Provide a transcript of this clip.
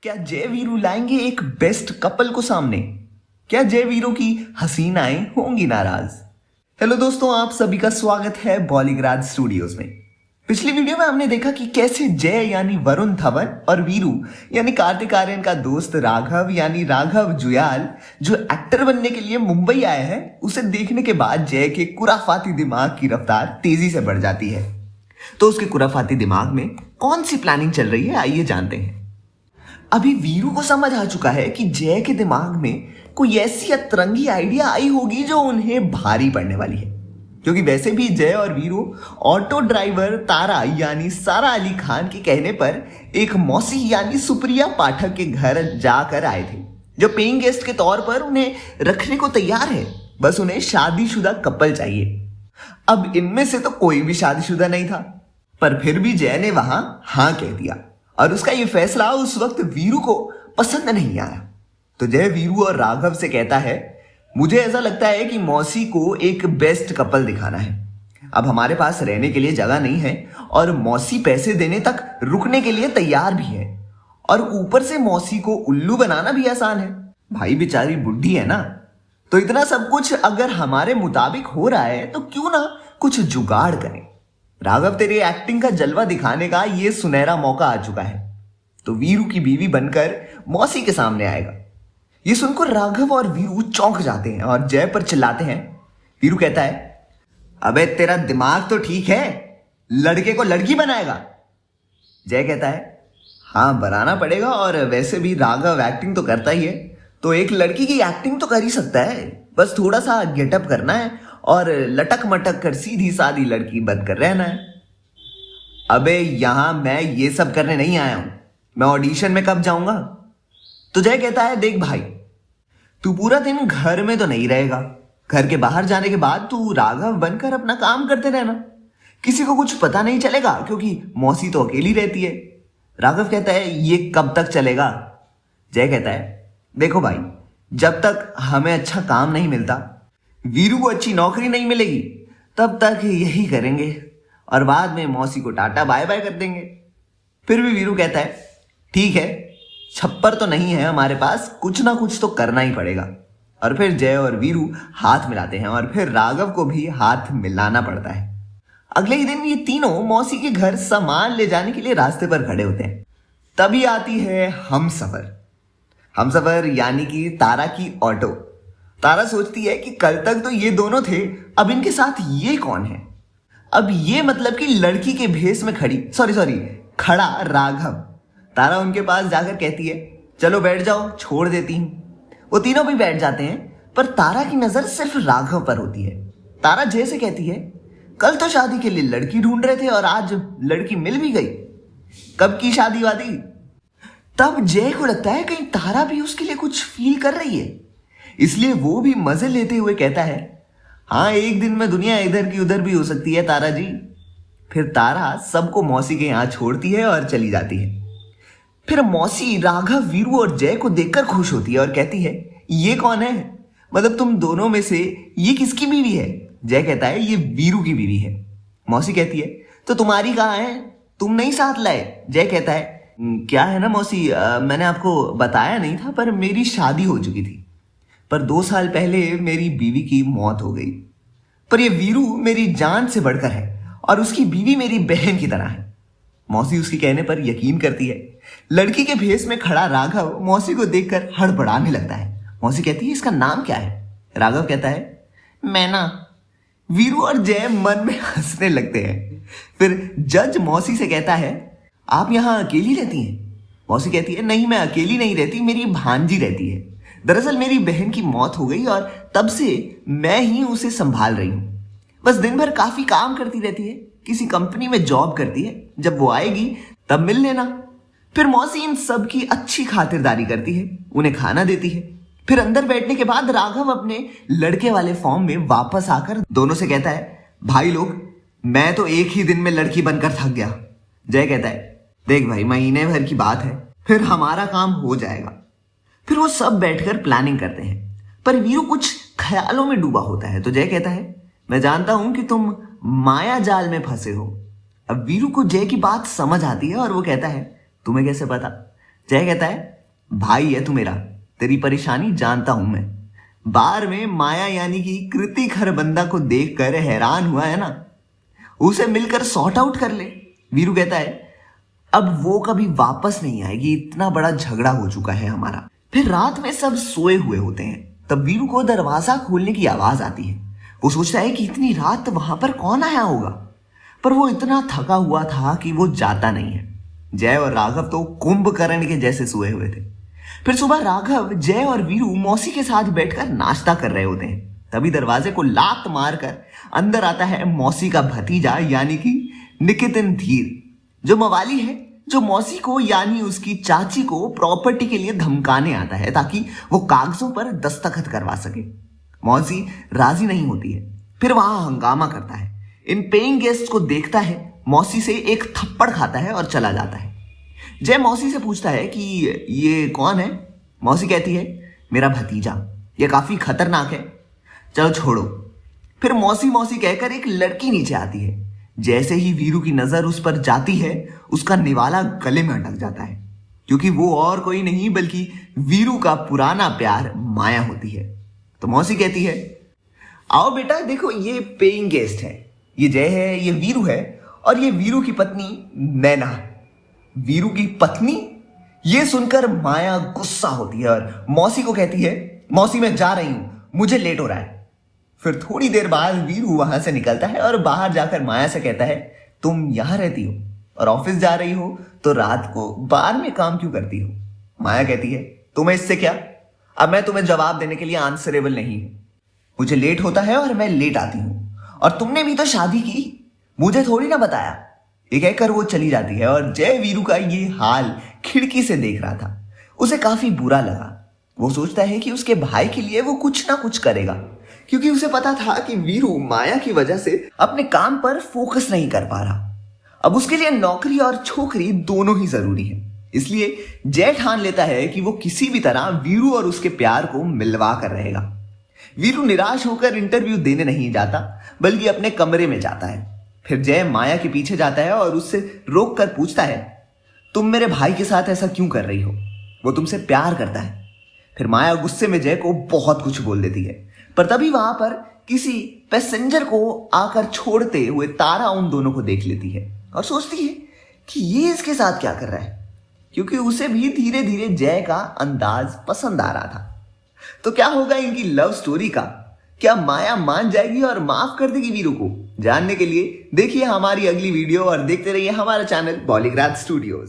क्या जय वीरू लाएंगे एक बेस्ट कपल को सामने? क्या जय वीरू की हसीनाएं होंगी नाराज? हेलो दोस्तों, आप सभी का स्वागत है बॉलीग्राज स्टूडियोज में। पिछली वीडियो में हमने देखा कि कैसे जय यानी वरुण धवन और वीरू यानी कार्तिक आर्यन का दोस्त राघव यानी राघव जुयाल जो एक्टर बनने के लिए मुंबई आया है, उसे देखने के बाद जय के कुराफाती दिमाग की रफ्तार तेजी से बढ़ जाती है। तो उसके कुराफाती दिमाग में कौन सी प्लानिंग चल रही है, आइए जानते हैं। अभी वीरू को समझ आ चुका है कि जय के दिमाग में कोई ऐसी अतरंगी आइडिया आई होगी जो उन्हें भारी पड़ने वाली है, क्योंकि वैसे भी जय और वीरू ऑटो ड्राइवर तारा यानी सारा अली खान के कहने पर एक मौसी यानी सुप्रिया पाठक के घर जाकर आए थे, जो पेइंग गेस्ट के तौर पर उन्हें रखने को तैयार है। बस उन्हें शादीशुदा कपल चाहिए। अब इनमें से तो कोई भी शादीशुदा नहीं था, पर फिर भी जय ने वहां हां कह दिया और उसका यह फैसला उस वक्त वीरू को पसंद नहीं आया। तो जय वीरू और राघव से कहता है, मुझे ऐसा लगता है कि मौसी को एक बेस्ट कपल दिखाना है। अब हमारे पास रहने के लिए जगह नहीं है और मौसी पैसे देने तक रुकने के लिए तैयार भी है, और ऊपर से मौसी को उल्लू बनाना भी आसान है। भाई बेचारी बुढ़ी है ना, तो इतना सब कुछ अगर हमारे मुताबिक हो रहा है तो क्यों ना कुछ जुगाड़ करें। राघव, तेरी एक्टिंग का जलवा दिखाने का ये सुनहरा मौका आ चुका है। तो वीरू की बीवी बनकर मौसी के सामने आएगा। ये सुनकर राघव और वीरू चौंक जाते हैं और जय पर चिल्लाते हैं। वीरू कहता है, अबे तेरा दिमाग तो ठीक है, लड़के को लड़की बनाएगा? जय कहता है, हाँ बनाना पड़ेगा, और वैसे भी राघव एक्टिंग तो करता ही है, तो एक लड़की की एक्टिंग तो कर ही सकता है। बस थोड़ा सा गेटअप करना है और लटक मटक कर सीधी सादी लड़की बनकर रहना है। अबे यहां मैं ये सब करने नहीं आया हूं, मैं ऑडिशन में कब जाऊंगा? तो जय कहता है, देख भाई, तू पूरा दिन घर में तो नहीं रहेगा, घर के बाहर जाने के बाद तू राघव बनकर अपना काम करते रहना, किसी को कुछ पता नहीं चलेगा क्योंकि मौसी तो अकेली रहती है। राघव कहता है, ये कब तक चलेगा? जय कहता है, देखो भाई, जब तक हमें अच्छा काम नहीं मिलता, वीरू को अच्छी नौकरी नहीं मिलेगी, तब तक यही करेंगे और बाद में मौसी को टाटा बाय बाय कर देंगे। फिर भी वीरू कहता है, ठीक है, छप्पर तो नहीं है हमारे पास, कुछ ना कुछ तो करना ही पड़ेगा। और फिर जय और वीरू हाथ मिलाते हैं और फिर राघव को भी हाथ मिलाना पड़ता है। अगले ही दिन ये तीनों मौसी के घर सामान ले जाने के लिए रास्ते पर खड़े होते हैं। तभी आती है हमसफर। हमसफर यानी कि तारा की ऑटो। तारा सोचती है कि कल तक तो ये दोनों थे, अब इनके साथ ये कौन है? अब ये मतलब कि लड़की के भेष में खड़ा राघव। तारा उनके पास जाकर कहती है, चलो बैठ जाओ, छोड़ देती हूं। वो तीनों भी बैठ जाते हैं, पर तारा की नजर सिर्फ राघव पर होती है। तारा जय से कहती है, कल तो शादी के लिए लड़की ढूंढ रहे थे और आज लड़की मिल भी गई, कब की शादी वादी? तब जय को लगता है कहीं तारा भी उसके लिए कुछ फील कर रही है, इसलिए वो भी मजे लेते हुए कहता है, हाँ एक दिन में दुनिया इधर की उधर भी हो सकती है तारा जी। फिर तारा सबको मौसी के यहां छोड़ती है और चली जाती है। फिर मौसी राघव, वीरू और जय को देखकर खुश होती है और कहती है, ये कौन है? मतलब तुम दोनों में से ये किसकी बीवी है? जय कहता है, ये वीरू की बीवी है। मौसी कहती है, तो तुम्हारी कहाँ है, तुम नहीं साथ लाए? जय कहता है, क्या है ना मौसी, मैंने आपको बताया नहीं था, पर मेरी शादी हो चुकी थी, पर 2 साल पहले मेरी बीवी की मौत हो गई। पर ये वीरू मेरी जान से बढ़कर है और उसकी बीवी मेरी बहन की तरह है। मौसी उसके कहने पर यकीन करती है। लड़की के भेष में खड़ा राघव मौसी को देखकर हड़बड़ाने लगता है। मौसी कहती है, इसका नाम क्या है? राघव कहता है, मैना। वीरू और जय मन में हंसने लगते हैं। फिर जज मौसी से कहता है, आप यहां अकेली रहती हैं? मौसी कहती है, नहीं, मैं अकेली नहीं रहती, मेरी भांजी रहती है। दरअसल मेरी बहन की मौत हो गई और तब से मैं ही उसे संभाल रही हूं। बस दिन भर काफी काम करती रहती है, किसी कंपनी में जॉब करती है, जब वो आएगी तब मिल लेना। फिर मौसी इन सब की अच्छी खातिरदारी करती है, उन्हें खाना देती है। फिर अंदर बैठने के बाद राघव अपने लड़के वाले फॉर्म में वापस आकर दोनों से कहता है, भाई लोग, मैं तो एक ही दिन में लड़की बनकर थक गया। जय कहता है, देख भाई, महीने भर की बात है, फिर हमारा काम हो जाएगा। फिर वो सब बैठकर प्लानिंग करते हैं, पर वीरू कुछ ख्यालों में डूबा होता है। तो जय कहता है, मैं जानता हूं कि तुम माया जाल में फंसे हो। अब वीरू को जय की बात समझ आती है और वो कहता है, तुम्हें कैसे पता? जय कहता है, भाई है तू मेरा, तेरी परेशानी जानता हूं मैं। बार में माया यानी कि कृति खरबंदा को देखकर हैरान हुआ है ना, उसे मिलकर सॉर्ट आउट कर ले। वीरू कहता है, अब वो कभी वापस नहीं आएगी, इतना बड़ा झगड़ा हो चुका है हमारा। फिर रात में सब सोए हुए होते हैं, तब वीरू को दरवाजा खोलने की आवाज आती है। वो सोचता है कि इतनी रात वहां पर कौन आया होगा, पर वो इतना थका हुआ था कि वो जाता नहीं है। जय और राघव तो कुंभकर्ण के जैसे सोए हुए थे। फिर सुबह राघव, जय और वीरू मौसी के साथ बैठकर नाश्ता कर रहे होते हैं। तभी दरवाजे को लात मारकर अंदर आता है मौसी का भतीजा यानी कि निकितिन धीर, जो मवाली है, जो मौसी को यानी उसकी चाची को प्रॉपर्टी के लिए धमकाने आता है ताकि वो कागजों पर दस्तखत करवा सके। मौसी राजी नहीं होती है, फिर वहां हंगामा करता है। इन पेइंग गेस्ट को देखता है, मौसी से एक थप्पड़ खाता है और चला जाता है। जय मौसी से पूछता है कि ये कौन है। मौसी कहती है, मेरा भतीजा, ये काफी खतरनाक है, चलो छोड़ो। फिर मौसी मौसी कहकर एक लड़की नीचे आती है। जैसे ही वीरू की नजर उस पर जाती है, उसका निवाला गले में अटक जाता है, क्योंकि वो और कोई नहीं बल्कि वीरू का पुराना प्यार माया होती है। तो मौसी कहती है, आओ बेटा, देखो ये पेइंग गेस्ट है, ये जय है, ये वीरू है, और ये वीरू की पत्नी नैना। वीरू की पत्नी? ये सुनकर माया गुस्सा होती है और मौसी को कहती है, मौसी मैं जा रही हूं, मुझे लेट हो रहा है। फिर थोड़ी देर बाद वीरू वहां से निकलता है और बाहर जाकर माया से कहता है, तुम यहां रहती हो और ऑफिस जा रही हो, तो रात को बार में काम क्यों करती हो? माया कहती है, तुम्हें इससे क्या, अब मैं तुम्हें जवाब देने के लिए आंसरेबल नहीं हूं। मुझे लेट होता है और मैं लेट आती हूं, और तुमने भी तो शादी की, मुझे थोड़ी ना बताया। ये कहकर वो चली जाती है और जय वीरू का ये हाल खिड़की से देख रहा था। उसे काफी बुरा लगा। वो सोचता है कि उसके भाई के लिए वो कुछ ना कुछ करेगा, क्योंकि उसे पता था कि वीरू माया की वजह से अपने काम पर फोकस नहीं कर पा रहा। अब उसके लिए नौकरी और छोकरी दोनों ही जरूरी है। इसलिए जय ठान लेता है कि वो किसी भी तरह वीरू और उसके प्यार को मिलवा कर रहेगा। वीरू निराश होकर इंटरव्यू देने नहीं जाता, बल्कि अपने कमरे में जाता है। फिर जय माया के पीछे जाता है और उससे रोक कर पूछता है, तुम मेरे भाई के साथ ऐसा क्यों कर रही हो? वो तुमसे प्यार करता है। फिर माया गुस्से में जय को बहुत कुछ बोल देती है, पर तभी वहां पर किसी पैसेंजर को आकर छोड़ते हुए तारा उन दोनों को देख लेती है और सोचती है कि ये इसके साथ क्या कर रहा है, क्योंकि उसे भी धीरे धीरे जय का अंदाज पसंद आ रहा था। तो क्या होगा इनकी लव स्टोरी का? क्या माया मान जाएगी और माफ कर देगी वीरू को? जानने के लिए देखिए हमारी अगली वीडियो और देखते रहिए हमारा चैनल बॉलीग्राज स्टूडियोज।